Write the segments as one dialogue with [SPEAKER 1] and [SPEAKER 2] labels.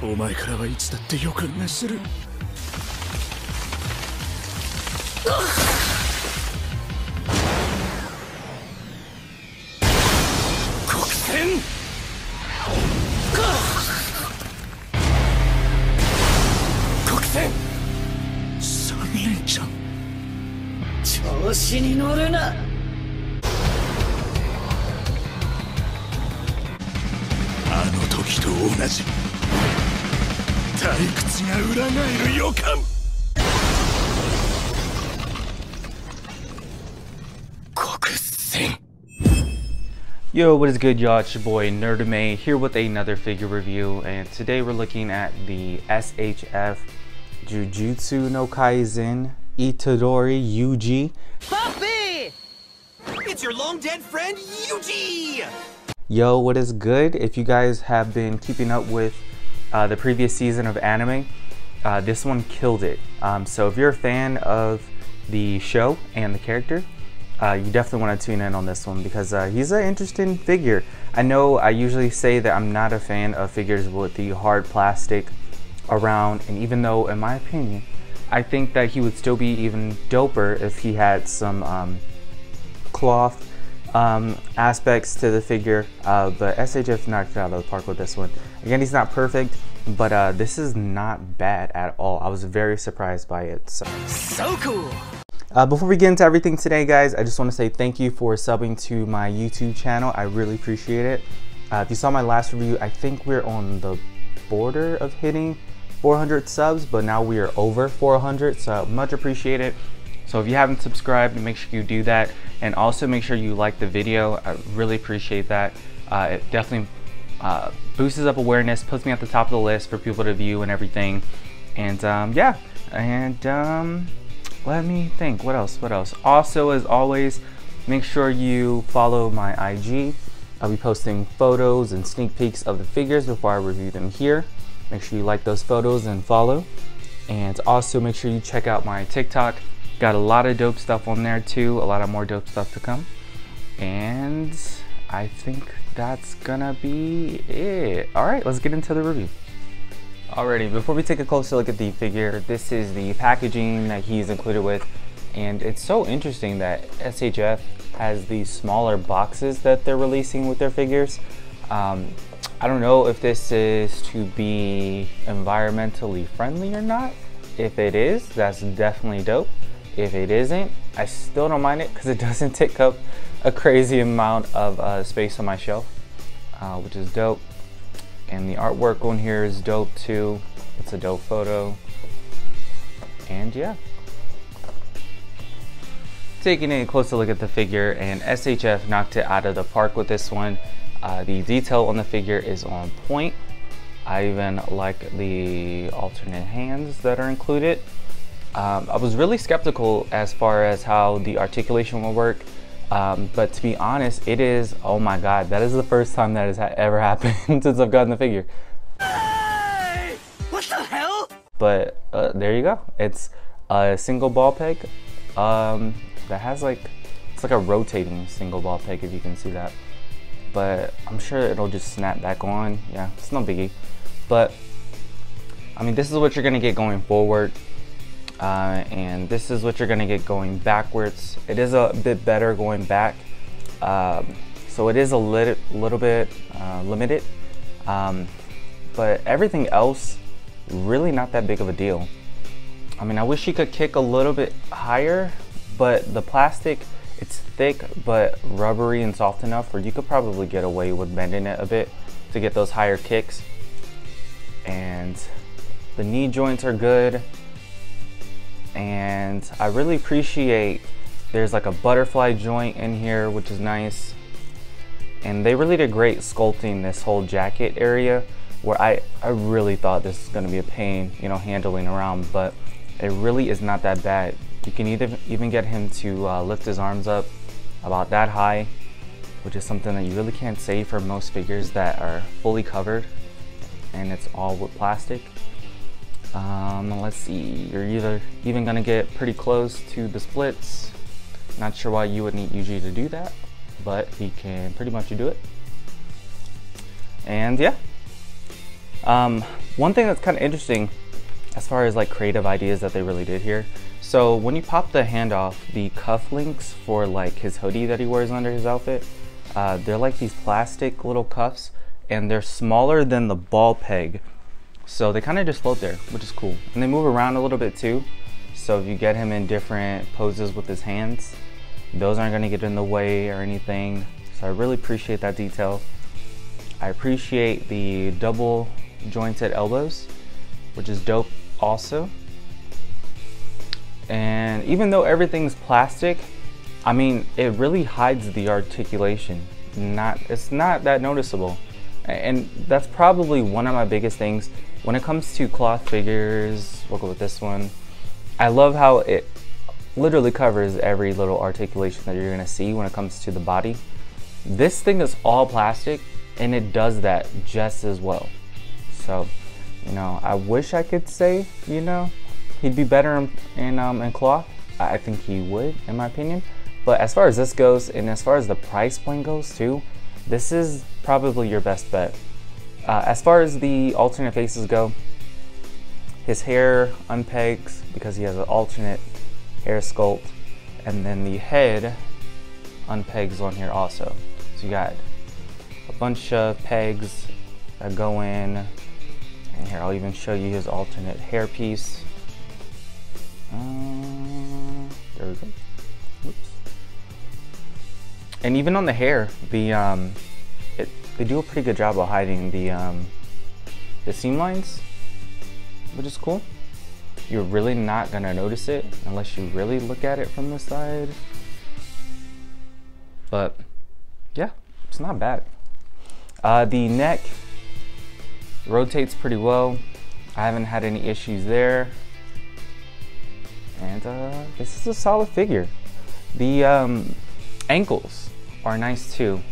[SPEAKER 1] お前からはいつだって予感がする。黒線。黒線。三連チャン。調子に乗るな。あの時と同じ退屈が裏返る予感。黒線。
[SPEAKER 2] Yo, what is good, y'all? It's your boy Nerdame here with another figure review, and today we're looking at the SHF Jujutsu no Kaisen Itadori Yuji.
[SPEAKER 3] Puppy! It's your long dead friend Yuji!
[SPEAKER 2] Yo, what is good? If you guys have been keeping up with the previous season of anime, this one killed it. So if you're a fan of the show and the character, you definitely want to tune in on this one because he's an interesting figure. I know I usually say that I'm not a fan of figures with the hard plastic around, and even though in my opinion I think that he would still be even doper if he had some cloth aspects to the figure, but SHF knocked it out of the park with this one. Again, he's not perfect, but this is not bad at all. I was very surprised by it.
[SPEAKER 3] So cool.
[SPEAKER 2] Before we get into everything today, guys, I just want to say thank you for subbing to my YouTube channel. I really appreciate it. If you saw my last review, I think we're on the border of hitting 400 subs, but now we are over 400, so much appreciated. So if you haven't subscribed, make sure you do that, and also make sure you like the video. I really appreciate that. It definitely boosts up awareness, puts me at the top of the list for people to view and everything. And yeah, and let me think, what else? Also, as always, make sure you follow my IG. I'll be posting photos and sneak peeks of the figures before I review them here. Make sure you like those photos and follow. And also make sure you check out my TikTok. Got a lot of dope stuff on there too, a lot of more dope stuff to come. And I think that's gonna be it. All right, let's get into the review. Alrighty, before we take a closer look at the figure, this is the packaging that he's included with. And it's so interesting that SHF has these smaller boxes that they're releasing with their figures. I don't know if this is to be environmentally friendly or not. If it is, that's definitely dope. If it isn't, I still don't mind it because it doesn't take up a crazy amount of space on my shelf, which is dope. And the artwork on here is dope too. It's a dope photo. And yeah. Taking a closer look at the figure, and SHF knocked it out of the park with this one. The detail on the figure is on point. I even like the alternate hands that are included. I was really skeptical as far as how the articulation will work, but to be honest, it is, oh my god, that is the first time that has ever happened since I've gotten the figure.
[SPEAKER 3] Hey! What the hell?
[SPEAKER 2] But there you go. It's a single ball peg that has it's like a rotating single ball peg, if you can see that. But I'm sure it'll just snap back on. Yeah, it's no biggie. But I mean, this is what you're gonna get going forward. And this is what you're gonna get going backwards. It is a bit better going back, so it is a little bit limited, but everything else really not that big of a deal. I mean, I wish you could kick a little bit higher, but the plastic, it's thick but rubbery and soft enough where you could probably get away with bending it a bit to get those higher kicks. And the knee joints are good. And I really appreciate there's like a butterfly joint in here, which is nice. And they really did great sculpting this whole jacket area, where I really thought this was going to be a pain, you know, handling around, but it really is not that bad. You can even get him to lift his arms up about that high, which is something that you really can't say for most figures that are fully covered and it's all with plastic. Let's see, you're either even gonna get pretty close to the splits. Not sure why you would need Yuji to do that, but he can pretty much do it. And yeah, One thing that's kind of interesting as far as like creative ideas that they really did here. So when you pop the hand off, the cufflinks for like his hoodie that he wears under his outfit, they're like these plastic little cuffs, and they're smaller than the ball peg. So they kind of just float there, which is cool. And they move around a little bit too. So if you get him in different poses with his hands, those aren't gonna get in the way or anything. So I really appreciate that detail. I appreciate the double jointed elbows, which is dope also. And even though everything's plastic, I mean, it really hides the articulation. It's not that noticeable. And that's probably one of my biggest things when it comes to cloth figures. We'll go with this one. I love how it literally covers every little articulation that you're gonna see when it comes to the body. This thing is all plastic and it does that just as well. So, you know, I wish I could say, you know, he'd be better in cloth. I think he would, in my opinion. But as far as this goes, and as far as the price point goes too, this is probably your best bet. As far as the alternate faces go, his hair unpegs because he has an alternate hair sculpt, and then the head unpegs on here also. So you got a bunch of pegs that go in, and here I'll even show you his alternate hair piece. There we go. Oops. And even on the hair, they do a pretty good job of hiding the seam lines, which is cool. You're really not gonna notice it unless you really look at it from the side. But yeah, it's not bad. The neck rotates pretty well. I haven't had any issues there. And this is a solid figure. The ankles are nice too.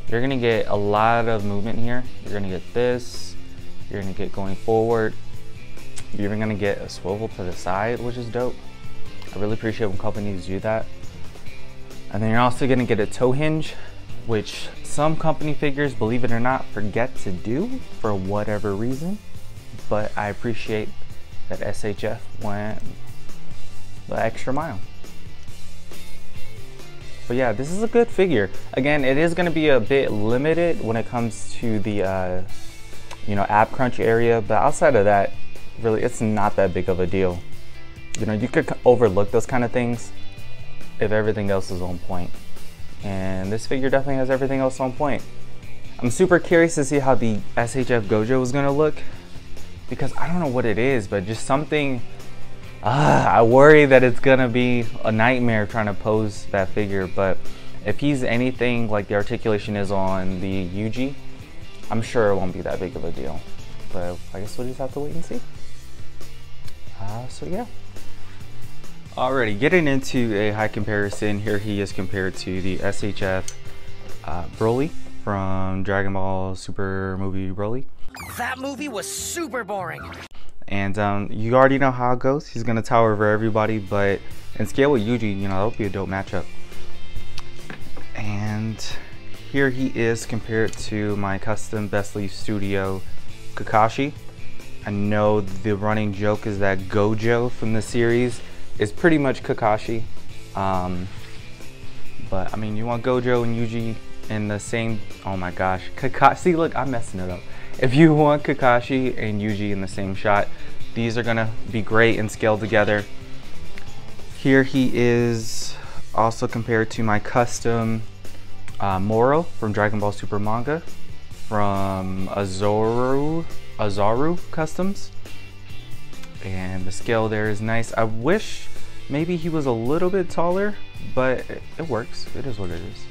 [SPEAKER 2] You're gonna get a lot of movement here. You're gonna get this, you're gonna get going forward. You're even gonna get a swivel to the side, which is dope. I really appreciate when companies do that. And then you're also gonna get a toe hinge, which some company figures, believe it or not, forget to do for whatever reason. But I appreciate that SHF went the extra mile. But yeah, this is a good figure. Again, it is gonna be a bit limited when it comes to the you know, ab crunch area, but outside of that, really, it's not that big of a deal. You know, you could overlook those kind of things if everything else is on point. And this figure definitely has everything else on point. I'm super curious to see how the SHF Gojo is gonna look, because I don't know what it is, but just something, I worry that it's gonna be a nightmare trying to pose that figure. But if he's anything like the articulation is on the Yuji, I'm sure it won't be that big of a deal. But I guess we'll just have to wait and see. So yeah. Alrighty, getting into a high comparison, here he is compared to the SHF Broly from Dragon Ball Super movie Broly.
[SPEAKER 3] That movie was super boring.
[SPEAKER 2] And you already know how it goes. He's gonna tower over everybody, but in scale with Yuji, you know, that would be a dope matchup. And here he is compared to my custom Best Leaf Studio Kakashi. I know the running joke is that Gojo from the series is pretty much Kakashi. But I mean, you want Gojo and Yuji in the same, oh my gosh, Kakashi, look, I'm messing it up. If you want Kakashi and Yuji in the same shot, these are gonna be great and scaled together. Here he is also compared to my custom Moro from Dragon Ball Super manga from Azaru Customs. And the scale there is nice. I wish maybe he was a little bit taller, but it works. It is what it is.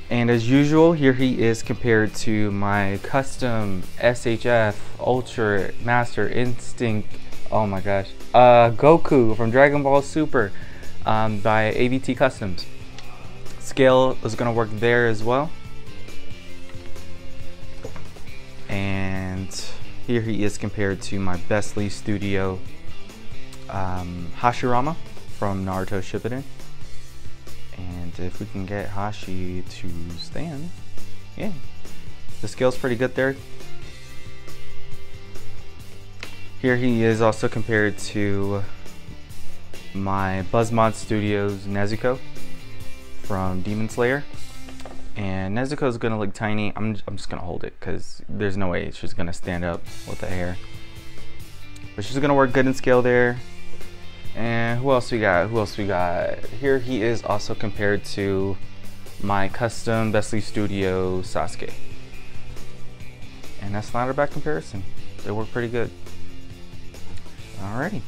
[SPEAKER 2] And as usual, here he is compared to my custom SHF Ultra Master Instinct, oh my gosh, Goku from Dragon Ball Super by AVT Customs. Scale is gonna work there as well. And here he is compared to my Best Leaf Studio Hashirama from Naruto Shippuden. And if we can get Hashi to stand, yeah, the scale's pretty good there. Here he is also compared to my BuzzMod Studios Nezuko from Demon Slayer. And Nezuko is gonna look tiny. I'm just gonna hold it because there's no way she's gonna stand up with the hair. But she's gonna work good in scale there. And who else we got? Here he is also compared to my custom Bestley Studio Sasuke. And that's not a bad comparison. They work pretty good. Alrighty.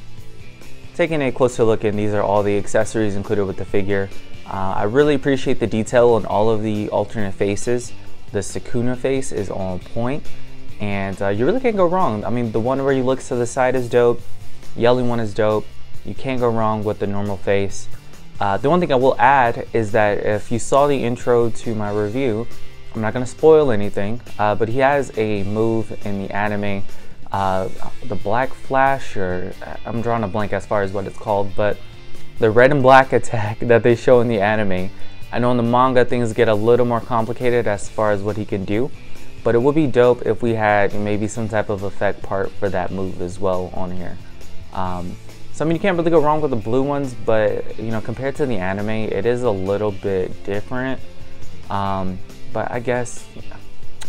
[SPEAKER 2] Taking a closer look, and these are all the accessories included with the figure. I really appreciate the detail on all of the alternate faces. The Sukuna face is on point, and you really can't go wrong. I mean, the one where he looks to the side is dope. Yelling one is dope. You can't go wrong with the normal face. The one thing I will add is that if you saw the intro to my review, I'm not going to spoil anything, but he has a move in the anime, the Black Flash, or I'm drawing a blank as far as what it's called, but the red and black attack that they show in the anime. I know in the manga things get a little more complicated as far as what he can do, but it would be dope if we had maybe some type of effect part for that move as well on here. So I mean, you can't really go wrong with the blue ones, but you know, compared to the anime, it is a little bit different. But I guess,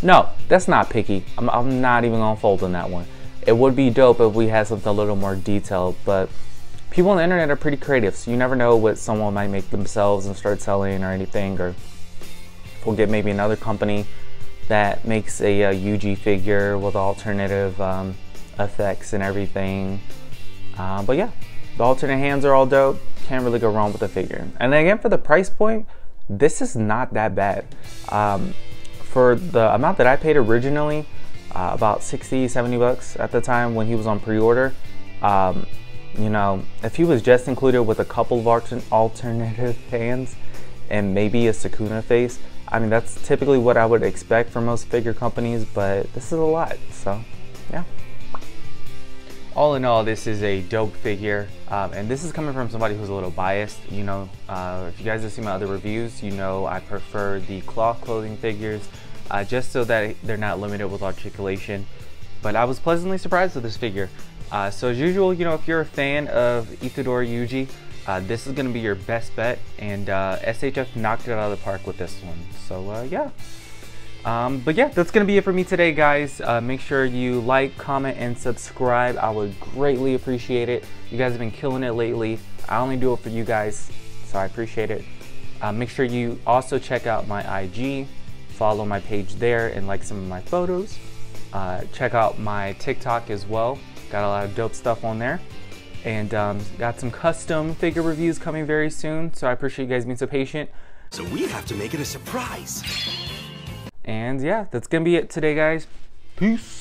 [SPEAKER 2] no, that's not picky. I'm not even gonna fold on that one. It would be dope if we had something a little more detailed, but people on the internet are pretty creative, so you never know what someone might make themselves and start selling or anything, or we'll get maybe another company that makes a Yuji figure with alternative effects and everything. But yeah, the alternate hands are all dope. Can't really go wrong with the figure. And again, for the price point, this is not that bad. For the amount that I paid originally, about 60, 70 bucks at the time when he was on pre-order, you know, if he was just included with a couple of alternative hands and maybe a Sukuna face, I mean, that's typically what I would expect from most figure companies, but this is a lot, so yeah. All in all, this is a dope figure, and this is coming from somebody who's a little biased. You know, if you guys have seen my other reviews, you know I prefer the cloth clothing figures, just so that they're not limited with articulation. But I was pleasantly surprised with this figure. So as usual, you know, if you're a fan of Itadori Yuji, this is going to be your best bet, and SHF knocked it out of the park with this one. So yeah. But yeah, that's going to be it for me today, guys. Make sure you like, comment, and subscribe. I would greatly appreciate it. You guys have been killing it lately. I only do it for you guys, so I appreciate it. Make sure you also check out my IG, follow my page there, and like some of my photos. Check out my TikTok as well. Got a lot of dope stuff on there. And got some custom figure reviews coming very soon, so I appreciate you guys being so patient.
[SPEAKER 3] So we have to make it a surprise.
[SPEAKER 2] And yeah, that's gonna be it today, guys. Peace.